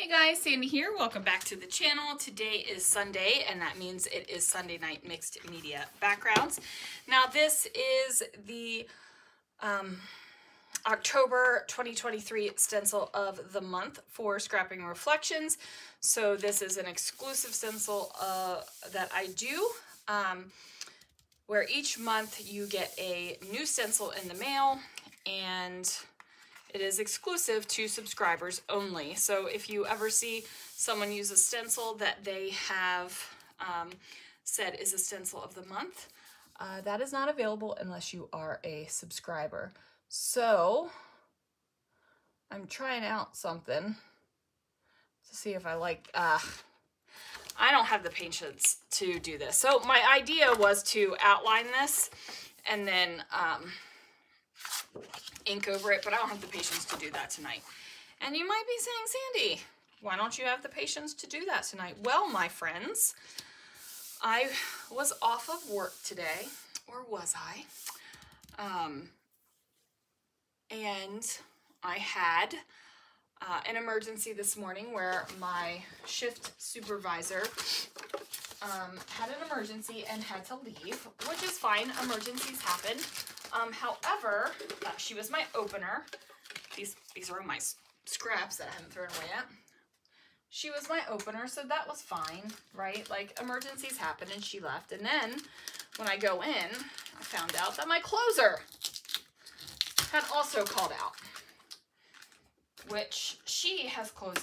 Hey guys, Sandy here. Welcome back to the channel. Today is Sunday, and that means it is Sunday night mixed media backgrounds. Now this is the October 2023 stencil of the month for Scrapping Reflections. So this is an exclusive stencil that I do, where each month you get a new stencil in the mail, and it is exclusive to subscribers only. So if you ever see someone use a stencil that they have said is a stencil of the month, that is not available unless you are a subscriber. So I'm trying out something to see if I like, I don't have the patience to do this. So my idea was to outline this and then ink over it, but I don't have the patience to do that tonight. And you might be saying, Sandy, why don't you have the patience to do that tonight? Well, my friends, I was off of work today, or was I? And I had an emergency this morning where my shift supervisor had an emergency and had to leave, which is fine. Emergencies happen. However, she was my opener. These are my scraps that I haven't thrown away yet. She was my opener, so that was fine, right? Like, emergencies happen, and she left. And then when I go in, I found out that my closer had also called out, which she has called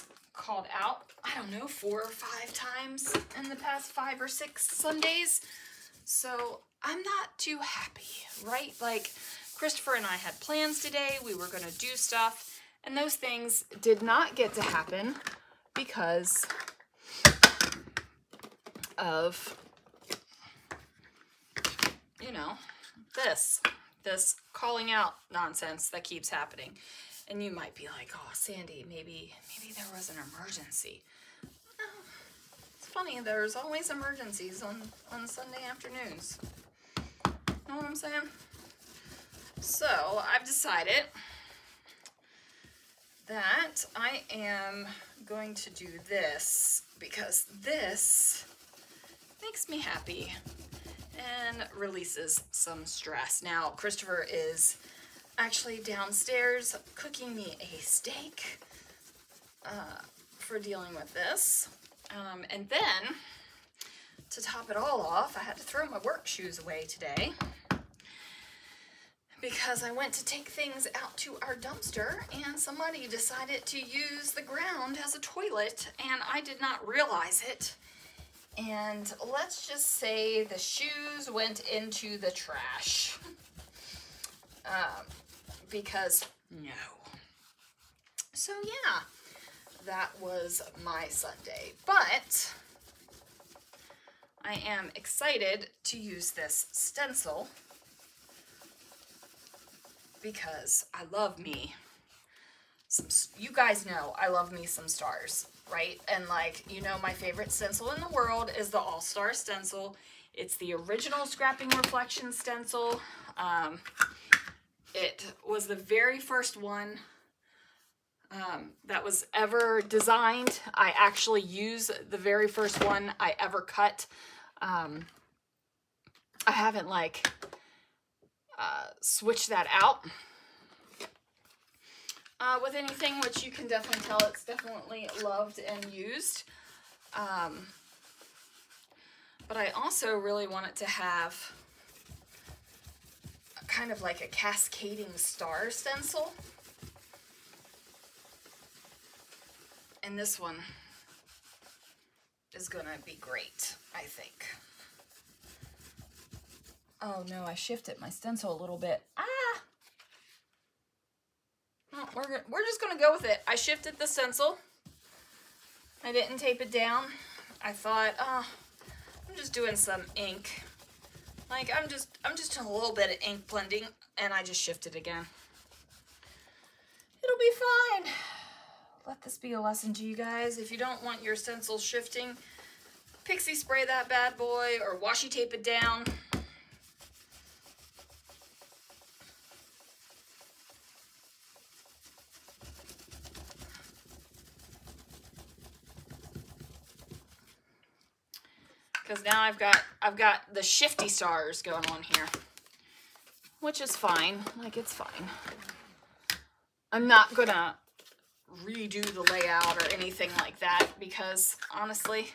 out, I don't know, 4 or 5 times in the past 5 or 6 Sundays. So I'm not too happy, right? Like, Christopher and I had plans today. We were going to do stuff, and those things did not get to happen because of, you know, this calling out nonsense that keeps happening. And you might be like, oh, Sandy, maybe there was an emergency. It's funny, there's always emergencies on Sunday afternoons. Know what I'm saying? So I've decided that I am going to do this because this makes me happy and releases some stress. Now, Christopher is actually downstairs cooking me a steak for dealing with this. And then, to top it all off, I had to throw my work shoes away today because I went to take things out to our dumpster and somebody decided to use the ground as a toilet, and I did not realize it. And let's just say the shoes went into the trash. Because no. So yeah, that was my Sunday. But I am excited to use this stencil because I love me some, you guys know I love me some stars, right? And like, you know, my favorite stencil in the world is the All-Star stencil. It's the original Scrapping Reflection stencil. It was the very first one that was ever designed. I actually use the very first one I ever cut. I haven't like switched that out with anything, which you can definitely tell it's definitely loved and used. But I also really want it to have kind of like a cascading star stencil. And this one is gonna be great, I think. Oh no, I shifted my stencil a little bit. Oh, we're just gonna go with it. I shifted the stencil. I didn't tape it down. I thought, I'm just doing some ink. Like, I'm just doing a little bit of ink blending, and I just shifted again. It'll be fine. Let this be a lesson to you guys. If you don't want your stencil shifting, pixie spray that bad boy or washi tape it down. because now I've got the shifty stars going on here, which is fine. Like, it's fine. I'm not gonna redo the layout or anything like that because honestly,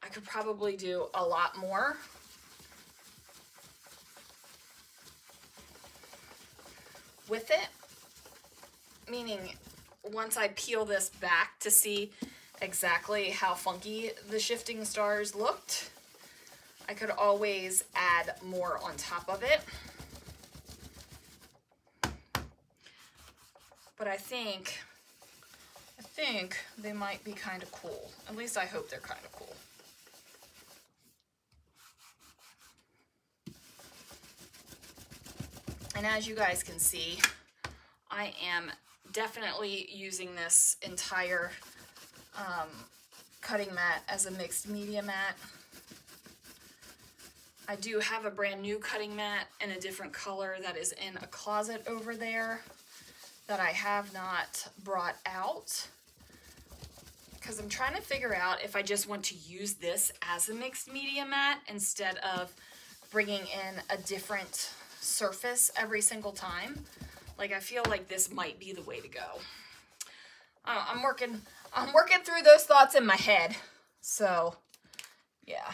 I could probably do a lot more. With it, meaning once I peel this back to see exactly how funky the shifting stars looked, I could always add more on top of it. But I think they might be kind of cool. At least I hope they're kind of cool. And as you guys can see, I am definitely using this entire cutting mat as a mixed media mat. I do have a brand new cutting mat in a different color that is in a closet over there that I have not brought out because I'm trying to figure out if I just want to use this as a mixed media mat instead of bringing in a different surface every single time. Like, I feel like this might be the way to go. I'm working through those thoughts in my head. So, yeah.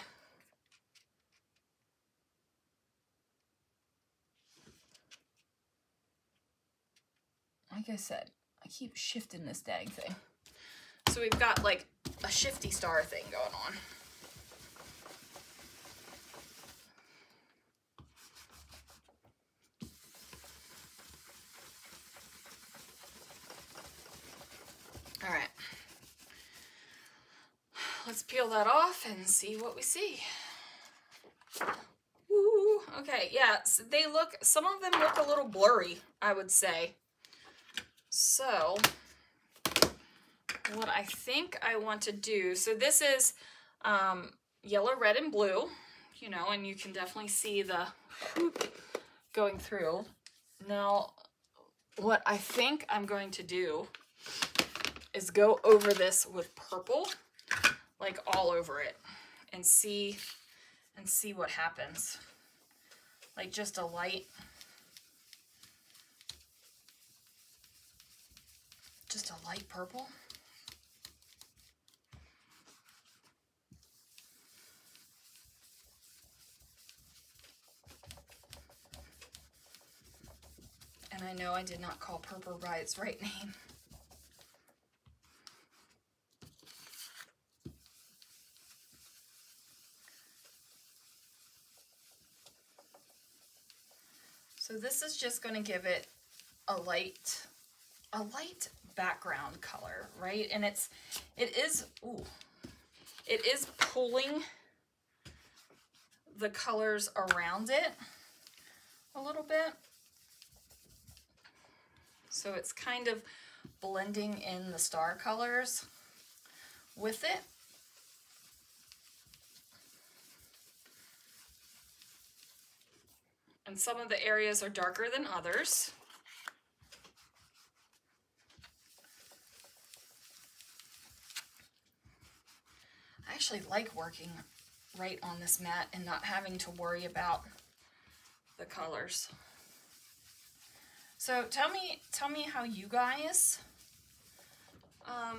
Like I said, I keep shifting this dang thing. So we've got like a shifty star thing going on. All right. Let's peel that off and see what we see. Woo. Okay, yeah, so some of them look a little blurry, I would say. So, what I think I want to do, so this is yellow, red, and blue, you know, and you can definitely see the going through. Now, what I think I'm going to do is go over this with purple, like all over it, and see what happens. Like just a light purple. And I know I did not call purple by its right name. So this is just going to give it a light background color, right? And it is pulling the colors around it a little bit. So it's kind of blending in the star colors with it. And some of the areas are darker than others. I actually like working right on this mat and not having to worry about the colors. So tell me how you guys, how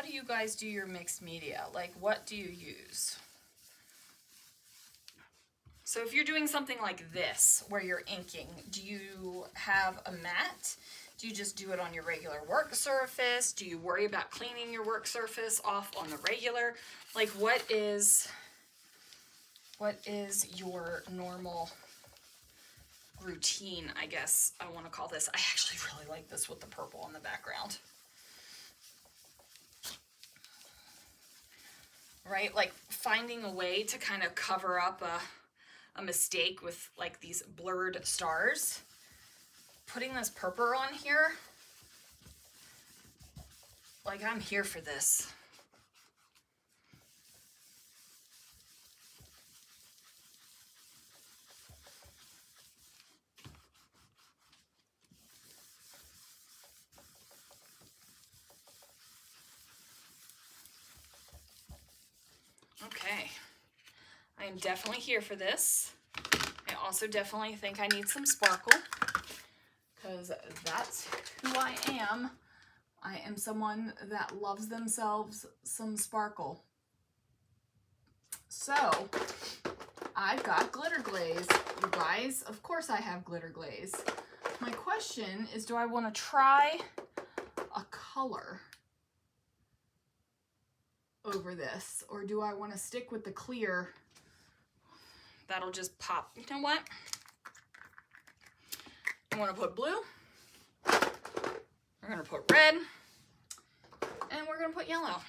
do you guys do your mixed media? Like, what do you use? So if you're doing something like this, where you're inking, do you have a mat? Do you just do it on your regular work surface? Do you worry about cleaning your work surface off on the regular? Like, what is your normal routine, I guess I want to call this. I actually really like this with the purple in the background. Right? Like finding a way to kind of cover up a mistake with like these blurred stars. Putting this purple on here, like I'm here for this. Okay, I am definitely here for this. I also definitely think I need some sparkle because that's who I am. I am someone that loves themselves some sparkle. So I've got glitter glaze, you guys. Of course I have glitter glaze. My question is, do I want to try a color over this, or do I want to stick with the clear? That'll just pop. You know what? I want to put blue. We're gonna put red, and we're gonna put yellow.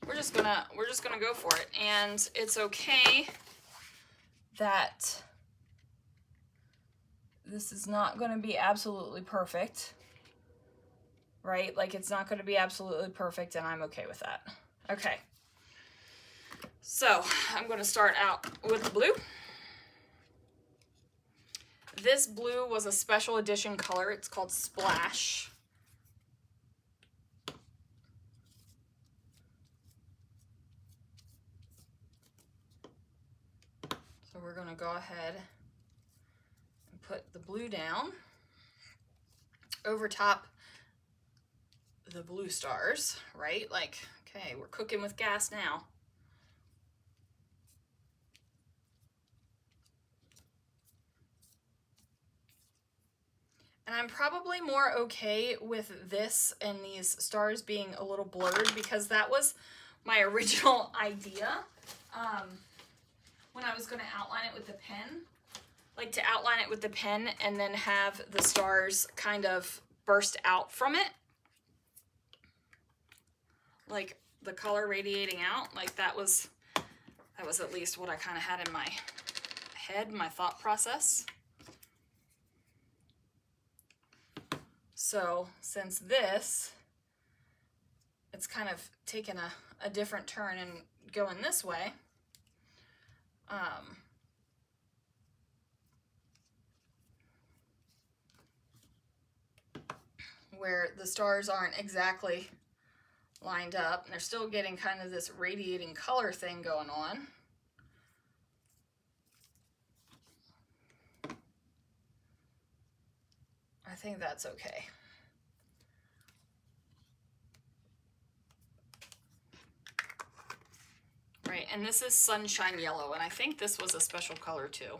We're just gonna go for it, and it's okay that this is not gonna be absolutely perfect, right? Like, it's not gonna be absolutely perfect, and I'm okay with that. Okay, so I'm gonna start out with the blue. This blue was a special edition color. It's called Splash. So we're gonna go ahead and put the blue down over top the blue stars, right? Like, okay, we're cooking with gas now. And I'm probably more okay with this and these stars being a little blurred because that was my original idea. When I was going to outline it with the pen, like to outline it with the pen and then have the stars kind of burst out from it. Like the color radiating out, like that was at least what I kind of had in my head, my thought process. So since this, it's kind of taken a different turn and going this way, where the stars aren't exactly lined up, and they're still getting kind of this radiating color thing going on. I think that's okay. Right, and this is Sunshine Yellow, and I think this was a special color too.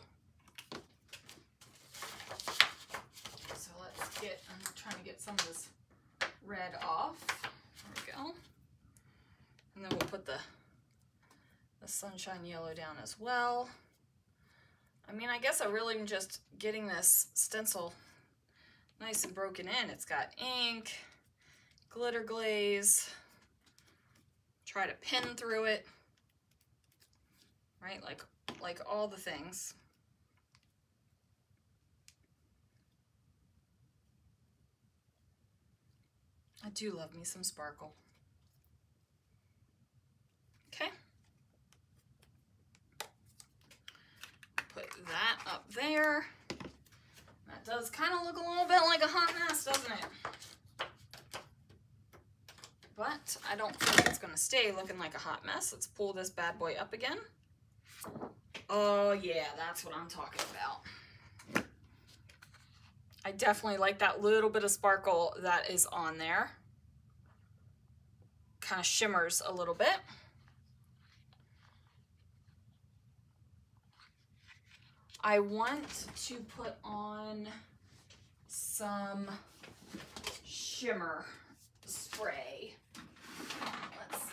So let's get, I'm trying to get some of this red off. There we go. And then we'll put the Sunshine Yellow down as well. I mean, I guess I really am just getting this stencil nice and broken in. It's got ink, glitter glaze, try to pin through it, right? Like all the things. I do love me some sparkle. Okay. Put that up there. That does kind of look a little bit like a hot mess, doesn't it? But I don't think it's going to stay looking like a hot mess. Let's pull this bad boy up again. Oh yeah, that's what I'm talking about. I definitely like that little bit of sparkle that is on there. Kind of shimmers a little bit. I want to put on some shimmer spray. Let's see.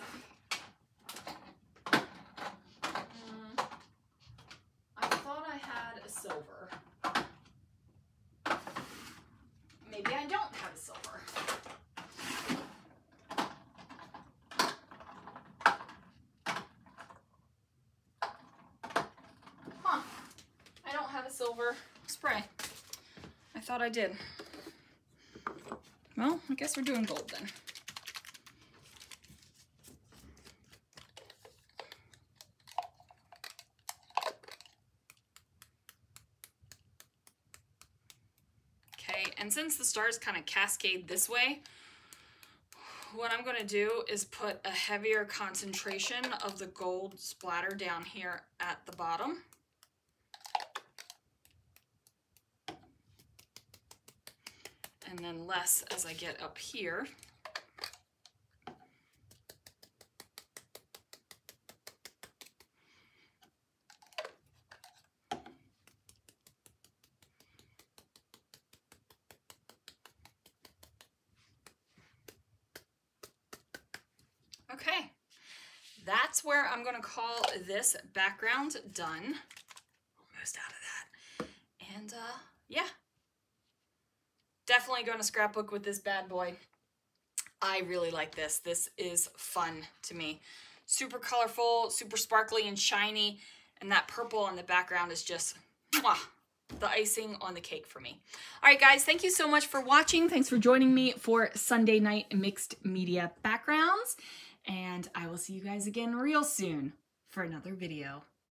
I thought I had a silver. Maybe I don't have a silver. Huh. I don't have a silver spray. I thought I did. Well, I guess we're doing gold then. Okay, and since the stars kind of cascade this way, what I'm going to do is put a heavier concentration of the gold splatter down here at the bottom. And then less as I get up here. Okay, that's where I'm going to call this background done. Almost out of that. And yeah, definitely going to scrapbook with this bad boy. I really like this. This is fun to me. Super colorful, super sparkly and shiny, and that purple on the background is just mwah, the icing on the cake for me. All right, guys, thank you so much for watching. Thanks for joining me for Sunday Night Mixed Media Backgrounds. And I will see you guys again real soon for another video.